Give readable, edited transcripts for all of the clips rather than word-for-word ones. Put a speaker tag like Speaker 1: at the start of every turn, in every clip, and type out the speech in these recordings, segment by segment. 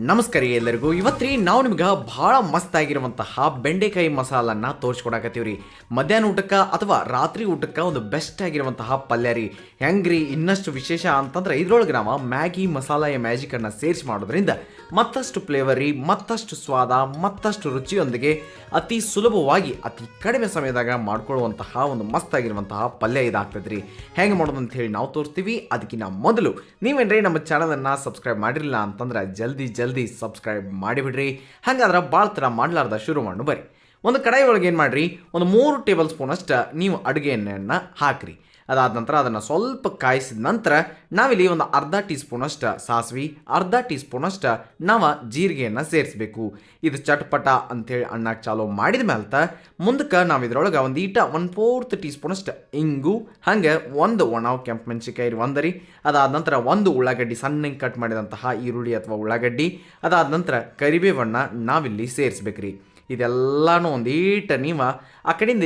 Speaker 1: ನಮಸ್ಕಾರ ಎಲ್ಲರಿಗೂ. ಇವತ್ತ್ರಿ ನಾವು ನಿಮ್ಗೆ ಭಾಳ ಮಸ್ತ್ ಆಗಿರುವಂತಹ ಬೆಂಡೆಕಾಯಿ ಮಸಾಲನ್ನ ತೋರಿಸ್ಕೊಡಕತ್ತೀವ್ರಿ. ಮಧ್ಯಾಹ್ನ ಊಟಕ್ಕೆ ಅಥವಾ ರಾತ್ರಿ ಊಟಕ್ಕೆ ಒಂದು ಬೆಸ್ಟ್ ಆಗಿರುವಂತಹ ಪಲ್ಯ ರೀ. ಹೆಂಗ್ರಿ ಇನ್ನಷ್ಟು ವಿಶೇಷ ಅಂತಂದ್ರೆ ಇದ್ರೊಳಗೆ ನಾವು ಮ್ಯಾಗಿ ಮಸಾಲ ಮ್ಯಾಜಿಕ್ ಅನ್ನ ಸೇರಿಸಿ ಮಾಡೋದ್ರಿಂದ ಮತ್ತಷ್ಟು ಫ್ಲೇವರ್ ರೀ, ಮತ್ತಷ್ಟು ಸ್ವಾದ, ಮತ್ತಷ್ಟು ರುಚಿಯೊಂದಿಗೆ ಅತಿ ಸುಲಭವಾಗಿ ಅತಿ ಕಡಿಮೆ ಸಮಯದಾಗ ಮಾಡ್ಕೊಳ್ಳುವಂತಹ ಒಂದು ಮಸ್ತ್ ಆಗಿರುವಂತಹ ಪಲ್ಯ ಇದಾಗ್ತದ್ರಿ. ಹೆಂಗೆ ಮಾಡೋದು ಅಂತ ಹೇಳಿ ನಾವು ತೋರಿಸ್ತೀವಿ. ಅದಕ್ಕಿಂತ ಮೊದಲು ನೀವೇನ್ರಿ ನಮ್ಮ ಚಾನಲನ್ನು ಸಬ್ಸ್ಕ್ರೈಬ್ ಮಾಡಿರಲಿಲ್ಲ ಅಂತಂದ್ರೆ ಜಲ್ದಿ ಸಬ್ಸ್ಕ್ರೈಬ್ ಮಾಡಿಬಿಡ್ರಿ. ಹಾಗಾದ್ರೆ ಭಾಳ ಥರ ಮಾಡ್ಲಾರ್ದ ಶುರು ಮಾಡು ಬರ್ರಿ. ಒಂದು ಕಡಾಯಿ ಒಳಗೆ ಏನು ಮಾಡಿರಿ, ಒಂದು 3 ಟೇಬಲ್ ಸ್ಪೂನ್ ಅಷ್ಟು ನೀವು ಅಡುಗೆ ಎಣ್ಣೆಯನ್ನು ಹಾಕಿರಿ. ಅದಾದ ನಂತರ ಅದನ್ನು ಸ್ವಲ್ಪ ಕಾಯಿಸಿದ ನಂತರ ನಾವಿಲ್ಲಿ ಒಂದು ಅರ್ಧ ಟೀ ಸ್ಪೂನ್ ಅಷ್ಟು ಸಾಸಿವೆ, ಅರ್ಧ ಟೀ ಸ್ಪೂನ್ ಅಷ್ಟು ನಾವು ಜೀರಿಗೆಯನ್ನು ಸೇರಿಸಬೇಕು. ಇದು ಚಟ್ಪಟ ಅಂಥೇಳಿ ಅನ್ನಕ್ಕೆ ಚಾಲೂ ಮಾಡಿದ ಮೇಲೆ ಮುಂದಕ್ಕೆ ನಾವು ಇದ್ರೊಳಗೆ ಒಂದು 1/4 ಟೀ ಸ್ಪೂನ್ ಅಷ್ಟು ಇಂಗು, ಹಾಗೆ ಒಂದು ಒಣ ಕೆಂಪು ಮೆಣಸಿಕಾಯಿ ಒಂದರಿ. ಅದಾದ ನಂತರ ಒಂದು ಉಳ್ಳಾಗಡ್ಡಿ ಸಣ್ಣಗೆ ಕಟ್ ಮಾಡಿದಂತಹ ಈರುಳ್ಳಿ ಅಥವಾ ಉಳ್ಳಾಗಡ್ಡಿ, ಅದಾದ ನಂತರ ಕರಿಬೇವನ್ನ ನಾವಿಲ್ಲಿ ಸೇರಿಸ್ಬೇಕ್ರಿ. ಇದೆಲ್ಲನೂ ಒಂದೀಟ ನೀವು ಆ ಕಡೆಯಿಂದ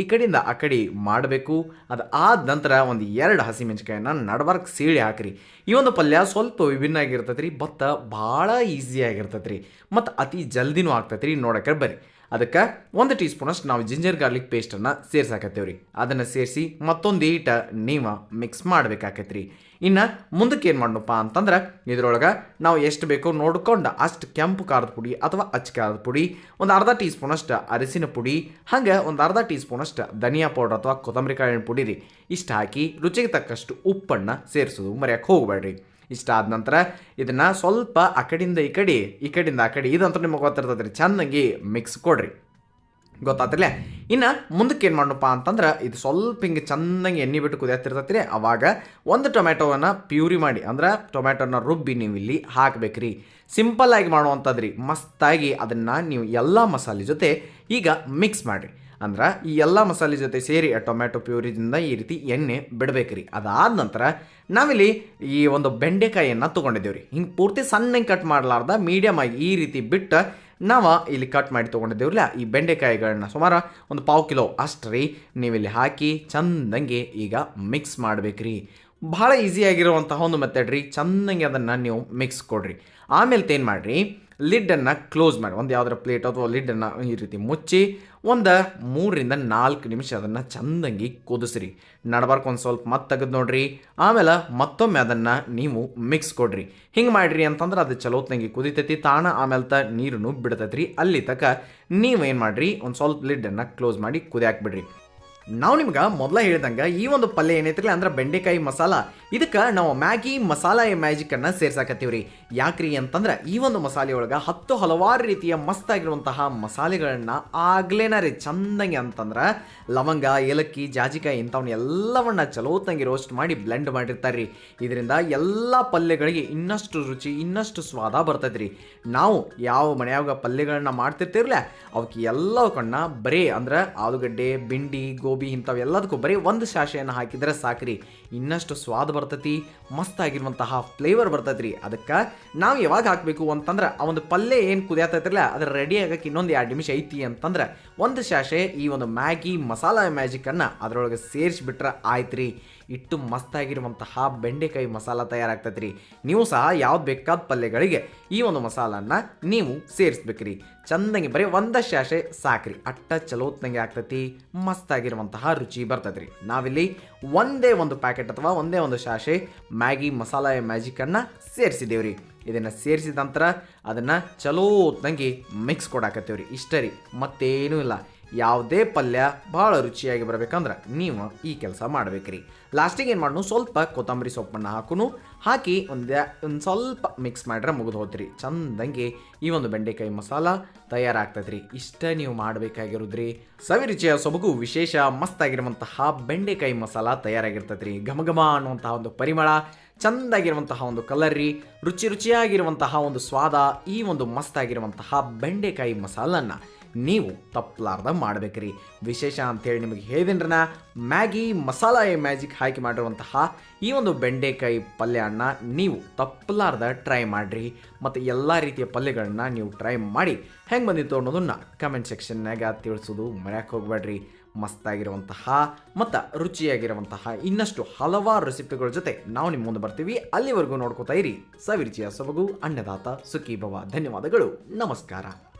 Speaker 1: ಈ ಕಡೆಯಿಂದ ಆ ಕಡೆ ಮಾಡಬೇಕು. ಅದು ಆದ ನಂತರ ಒಂದು 2 ಹಸಿಮೆಣಸಿಕಾಯಿನ ನಡಬರ್ಕ್ ಸೀಳಿ ಹಾಕಿರಿ. ಈ ಒಂದು ಪಲ್ಯ ಸ್ವಲ್ಪ ವಿಭಿನ್ನ ಆಗಿರ್ತೈತೆ ರೀ, ಬಟ್ ಭಾಳ ಈಸಿಯಾಗಿರ್ತೈತೆ ರೀ, ಮತ್ತು ಅತಿ ಜಲ್ದಿನೂ ಆಗ್ತೈತೆ ರೀ. ನೋಡಕ್ಕೆ ಬರ್ರಿ. ಅದಕ್ಕೆ 1 ಟೀ ಸ್ಪೂನ್ ಅಷ್ಟು ನಾವು ಜಿಂಜರ್ ಗಾರ್ಲಿಕ್ ಪೇಸ್ಟನ್ನು ಸೇರ್ಸಾಕತ್ತೇವೆ ರೀ. ಅದನ್ನು ಸೇರಿಸಿ ಮತ್ತೊಂದು ಈಟ ನೀವು ಮಿಕ್ಸ್ ಮಾಡಬೇಕಾಕೈತೆ ರೀ. ಇನ್ನು ಮುಂದಕ್ಕೆ ಏನು ಮಾಡೋಣಪ್ಪ ಅಂತಂದ್ರೆ ಇದ್ರೊಳಗೆ ನಾವು ಎಷ್ಟು ಬೇಕೋ ನೋಡ್ಕೊಂಡು ಅಷ್ಟು ಕೆಂಪು ಖಾರದ ಪುಡಿ ಅಥವಾ ಅಚ್ಚ ಖಾರದ ಪುಡಿ, ಒಂದು ಅರ್ಧ ಟೀ ಸ್ಪೂನ್ ಅಷ್ಟು ಅರಿಶಿನ ಪುಡಿ, ಹಾಗೆ ಒಂದು ಅರ್ಧ ಟೀ ಸ್ಪೂನ್ ಅಷ್ಟು ಧನಿಯಾ ಪೌಡರ್ ಅಥವಾ ಕೊತ್ತಂಬರಿ ಕಾಳಿನ ಪುಡಿ ರೀ. ಇಷ್ಟು ಹಾಕಿ ರುಚಿಗೆ ತಕ್ಕಷ್ಟು ಉಪ್ಪನ್ನು ಸೇರಿಸೋದು ಮರೆಯೋಕ್ಕೆ ಹೋಗಬೇಡ್ರಿ. ಇಷ್ಟ ಆದ ನಂತರ ಇದನ್ನು ಸ್ವಲ್ಪ ಆ ಕಡೆಯಿಂದ ಈ ಕಡೆಯಿಂದ ಆ ಕಡೆ ಇದಂತೂ ನಿಮಗೆ ಗೊತ್ತಿರ್ತದೆ ರೀ, ಚೆನ್ನಾಗಿ ಮಿಕ್ಸ್ ಕೊಡ್ರಿ. ಗೊತ್ತಾತಿರ್ಲೆ. ಇನ್ನು ಮುಂದಕ್ಕೆ ಏನು ಮಾಡೋಣಪ್ಪ ಅಂತಂದ್ರೆ ಇದು ಸ್ವಲ್ಪ ಹಿಂಗೆ ಚೆನ್ನಾಗಿ ಎಣ್ಣೆ ಬಿಟ್ಟು ಕುದಿಯತ್ತಿರ್ತೈತಿ. ಅವಾಗ ಒಂದು ಟೊಮ್ಯಾಟೋವನ್ನು ಪ್ಯೂರಿ ಮಾಡಿ, ಅಂದ್ರೆ ಟೊಮ್ಯಾಟೋನ ರುಬ್ಬಿ ನೀವು ಇಲ್ಲಿ ಹಾಕಬೇಕ್ರಿ. ಸಿಂಪಲ್ಲಾಗಿ ಮಾಡುವಂಥದ್ದು ರೀ. ಮಸ್ತಾಗಿ ಅದನ್ನು ನೀವು ಎಲ್ಲ ಮಸಾಲೆ ಜೊತೆ ಈಗ ಮಿಕ್ಸ್ ಮಾಡಿರಿ. ಅಂದ್ರೆ ಈ ಎಲ್ಲ ಮಸಾಲೆ ಜೊತೆ ಸೇರಿ ಟೊಮ್ಯಾಟೊ ಪ್ಯೂರಿದಿಂದ ಈ ರೀತಿ ಎಣ್ಣೆ ಬಿಡಬೇಕ್ರಿ. ಅದಾದ ನಂತರ ನಾವಿಲ್ಲಿ ಈ ಒಂದು ಬೆಂಡೆಕಾಯಿಯನ್ನು ತೊಗೊಂಡಿದ್ದೇವೆ ರೀ. ಹಿಂಗೆ ಪೂರ್ತಿ ಸಣ್ಣಗೆ ಕಟ್ ಮಾಡಲಾರ್ದ ಮೀಡಿಯಮ್ ಆಗಿ ಈ ರೀತಿ ಬಿಟ್ಟು ನಾವು ಇಲ್ಲಿ ಕಟ್ ಮಾಡಿ ತೊಗೊಂಡಿದ್ದೇವ್ರಲ್ಲ ಈ ಬೆಂಡೆಕಾಯಿಗಳನ್ನ ಸುಮಾರು ಒಂದು 1/4 ಕಿಲೋ ಅಷ್ಟು ರೀ. ನೀವಿಲ್ಲಿ ಹಾಕಿ ಚಂದಂಗೆ ಈಗ ಮಿಕ್ಸ್ ಮಾಡಬೇಕ್ರಿ. ಭಾಳ ಈಸಿಯಾಗಿರುವಂತಹ ಒಂದು ಮೆಥಡ್ ರೀ. ಚೆನ್ನಾಗಿ ಅದನ್ನು ನೀವು ಮಿಕ್ಸ್ ಕೊಡ್ರಿ. ಆಮೇಲೆ ಏನು ಮಾಡಿರಿ, ಲಿಡ್ಡನ್ನು ಕ್ಲೋಸ್ ಮಾಡಿ ಒಂದು ಯಾವುದರ ಪ್ಲೇಟ್ ಅಥವಾ ಲಿಡ್ಡನ್ನು ಈ ರೀತಿ ಮುಚ್ಚಿ ಒಂದು 3 ರಿಂದ 4 ನಿಮಿಷ ಅದನ್ನು ಚಂದಂಗಿ ಕುದಿಸ್ರಿ. ನಡಬಾರ್ಕು ಒಂದು ಸ್ವಲ್ಪ ಮತ್ತೆ ತೆಗೆದು ನೋಡ್ರಿ. ಆಮೇಲೆ ಮತ್ತೊಮ್ಮೆ ಅದನ್ನು ನೀವು ಮಿಕ್ಸ್ ಕೊಡ್ರಿ. ಹಿಂಗೆ ಮಾಡಿರಿ ಅಂತಂದ್ರೆ ಅದು ಚಲೋತ್ನಂಗೆ ಕುದಿತೈತಿ ತಾಣ. ಆಮೇಲೆ ನೀರನ್ನು ಬಿಡ್ತೈತಿ ರೀ. ಅಲ್ಲಿ ತನಕ ನೀವೇನು ಮಾಡಿರಿ, ಒಂದು ಸ್ವಲ್ಪ ಲಿಡ್ಡನ್ನು ಕ್ಲೋಸ್ ಮಾಡಿ ಕುದಿಯಾಕ್ಬಿಡ್ರಿ. ನಾವು ನಿಮ್ಗೆ ಮೊದಲ ಹೇಳಿದಂಗೆ ಈ ಒಂದು ಪಲ್ಯ ಏನೈತ್ರಿ ಅಂದ್ರೆ ಬೆಂಡೆಕಾಯಿ ಮಸಾಲ, ಇದಕ್ಕೆ ನಾವು ಮ್ಯಾಗಿ ಮಸಾಲ ಮ್ಯಾಜಿಕನ್ನು ಸೇರ್ಸಾಕತ್ತೀವಿ ರೀ. ಯಾಕ್ರಿ ಅಂತಂದ್ರೆ ಈ ಒಂದು ಮಸಾಲೆ ಒಳಗೆ ಹಲವಾರು ರೀತಿಯ ಮಸ್ತಾಗಿರುವಂತಹ ಮಸಾಲೆಗಳನ್ನ ಆಗ್ಲೇನ ರೀ ಚಂದಂಗೆ ಅಂತಂದ್ರೆ ಲವಂಗ, ಏಲಕ್ಕಿ, ಜಾಜಿಕಾಯಿ ಇಂಥವನ್ನ ಎಲ್ಲವನ್ನ ಚಲೋತ್ನಂಗೆ ರೋಸ್ಟ್ ಮಾಡಿ ಬ್ಲೆಂಡ್ ಮಾಡಿರ್ತಾರೆ ರೀ. ಇದರಿಂದ ಎಲ್ಲ ಪಲ್ಯಗಳಿಗೆ ಇನ್ನಷ್ಟು ರುಚಿ, ಇನ್ನಷ್ಟು ಸ್ವಾದ ಬರ್ತೈತೆ ರೀ. ನಾವು ಯಾವ ಮನೆಯಾಗ ಪಲ್ಯಗಳನ್ನ ಮಾಡ್ತಿರ್ತಿರ್ಲ ಅವಕ್ಕೆ ಎಲ್ಲವಕ್ಕನ್ನ ಬರೀ ಅಂದ್ರೆ ಆಲೂಗಡ್ಡೆ, ಬಿಂಡಿ, ಗೋಬಿ ಇಂಥವೆಲ್ಲದಕ್ಕೂ ಬರೀ ಒಂದು ಶಾಷೆಯನ್ನು ಹಾಕಿದರೆ ಸಾಕ್ರಿ. ಇನ್ನಷ್ಟು ಸ್ವಾದ ಬರ್ತೈತಿ, ಮಸ್ತಾಗಿರುವಂತಹ ಫ್ಲೇವರ್ ಬರ್ತೈತಿ ರೀ. ಅದಕ್ಕೆ ನಾವು ಯಾವಾಗ ಹಾಕಬೇಕು ಅಂತಂದ್ರೆ ಆ ಒಂದು ಪಲ್ಯ ಏನು ಕುದಿಯತ್ತೈತಿರಲ್ಲ ಅದ್ರ ರೆಡಿ ಆಗಕ್ಕೆ ಇನ್ನೊಂದು 2 ನಿಮಿಷ ಐತಿ ಅಂತಂದ್ರೆ ಒಂದು ಶಾಷೆ ಈ ಒಂದು ಮ್ಯಾಗಿ ಮಸಾಲ ಮ್ಯಾಜಿಕನ್ನು ಅದರೊಳಗೆ ಸೇರಿಸ್ಬಿಟ್ರೆ ಆಯ್ತು ರೀ. ಇಟ್ಟು ಮಸ್ತಾಗಿರುವಂತಹ ಬೆಂಡೆಕಾಯಿ ಮಸಾಲ ತಯಾರಾಗ್ತೈತೆ ರೀ. ನೀವು ಸಹ ಯಾವ್ದು ಬೇಕಾದ ಪಲ್ಯಗಳಿಗೆ ಈ ಒಂದು ಮಸಾಲನ್ನು ನೀವು ಸೇರಿಸ್ಬೇಕ್ರಿ. ಚಂದಂಗೆ ಬರೀ ಒಂದು ಶಾಷೆ ಸಾಕ್ರಿ. ಅಟ್ಟ ಚಲೋತ್ನಂಗೆ ಆಗ್ತೈತಿ, ಮಸ್ತಾಗಿರುವಂತಹ ರುಚಿ ಬರ್ತೈತೆ ರೀ. ನಾವಿಲ್ಲಿ ಒಂದೇ ಒಂದು ಪ್ಯಾಕೆಟ್ ಅಥವಾ ಒಂದೇ ಒಂದು ಶಾಷೆ ಮ್ಯಾಗಿ ಮಸಾಲ ಮ್ಯಾಜಿಕನ್ನು ಸೇರಿಸಿದ್ದೇವ್ರಿ. ಇದನ್ನು ಸೇರಿಸಿದ ನಂತರ ಅದನ್ನು ಚಲೋತ್ನಂಗೆ ಮಿಕ್ಸ್ ಕೊಡಾಕತ್ತೇವ್ರಿ. ಇಷ್ಟೇ ರೀ, ಮತ್ತೇನೂ ಇಲ್ಲ. ಯಾವುದೇ ಪಲ್ಯ ಭಾಳ ರುಚಿಯಾಗಿ ಬರಬೇಕಂದ್ರೆ ನೀವು ಈ ಕೆಲಸ ಮಾಡ್ಬೇಕ್ರಿ. ಲಾಸ್ಟಿಗೆ ಏನು ಮಾಡೋಣ, ಸ್ವಲ್ಪ ಕೊತ್ತಂಬರಿ ಸೊಪ್ಪನ್ನು ಹಾಕಿ ಒಂದು ಸ್ವಲ್ಪ ಮಿಕ್ಸ್ ಮಾಡ್ರೆ ಮುಗಿದು ಹೋದ್ರಿ. ಚಂದಂಗೆ ಈ ಒಂದು ಬೆಂಡೆಕಾಯಿ ಮಸಾಲ ತಯಾರಾಗ್ತದೆ ರೀ. ಇಷ್ಟ ನೀವು ಮಾಡಬೇಕಾಗಿರೋದ್ರಿ. ಸವಿರುಚಿಯ ಸೊಬಗು ವಿಶೇಷ ಮಸ್ತಾಗಿರುವಂತಹ ಬೆಂಡೆಕಾಯಿ ಮಸಾಲ ತಯಾರಾಗಿರ್ತದೆ ರೀ. ಘಮಘಮ ಅನ್ನುವಂತಹ ಒಂದು ಪರಿಮಳ, ಚಂದಾಗಿರುವಂತಹ ಒಂದು ಕಲರ್ ರೀ, ರುಚಿಯಾಗಿರುವಂತಹ ಒಂದು ಸ್ವಾದ. ಈ ಒಂದು ಮಸ್ತಾಗಿರುವಂತಹ ಬೆಂಡೆಕಾಯಿ ಮಸಾಲನ್ನು ನೀವು ತಪ್ಪಲಾರ್ದ ಮಾಡ್ಬೇಕ್ರಿ. ವಿಶೇಷ ಅಂತೇಳಿ ನಿಮಗೆ ಹೇಳಿದ್ರನ ಮ್ಯಾಗಿ ಮಸಾಲ ಮ್ಯಾಜಿಕ್ ಹಾಕಿ ಮಾಡಿರುವಂತಹ ಈ ಒಂದು ಬೆಂಡೆಕಾಯಿ ಪಲ್ಯನ ನೀವು ತಪ್ಪಲಾರ್ದ ಟ್ರೈ ಮಾಡಿರಿ. ಮತ್ತು ಎಲ್ಲ ರೀತಿಯ ಪಲ್ಯಗಳನ್ನ ನೀವು ಟ್ರೈ ಮಾಡಿ ಹೆಂಗೆ ಬಂದಿತ್ತು ಅನ್ನೋದನ್ನು ಕಮೆಂಟ್ ಸೆಕ್ಷನ್ನಾಗ ತಿಳಿಸೋದು ಮರ್ಯಾಕೆ ಹೋಗ್ಬೇಡ್ರಿ. ಮಸ್ತಾಗಿರುವಂತಹ ಮತ್ತು ರುಚಿಯಾಗಿರುವಂತಹ ಇನ್ನಷ್ಟು ಹಲವಾರು ರೆಸಿಪಿಗಳ ಜೊತೆ ನಾವು ನಿಮ್ಮ ಮುಂದೆ ಬರ್ತೀವಿ. ಅಲ್ಲಿವರೆಗೂ ನೋಡ್ಕೋತಾ ಇರಿ ಸವಿರುಚಿಯ ಸೊಬಗು ಅನ್ನದಾತ ಸುಖೀ ಭವ. ಧನ್ಯವಾದಗಳು, ನಮಸ್ಕಾರ.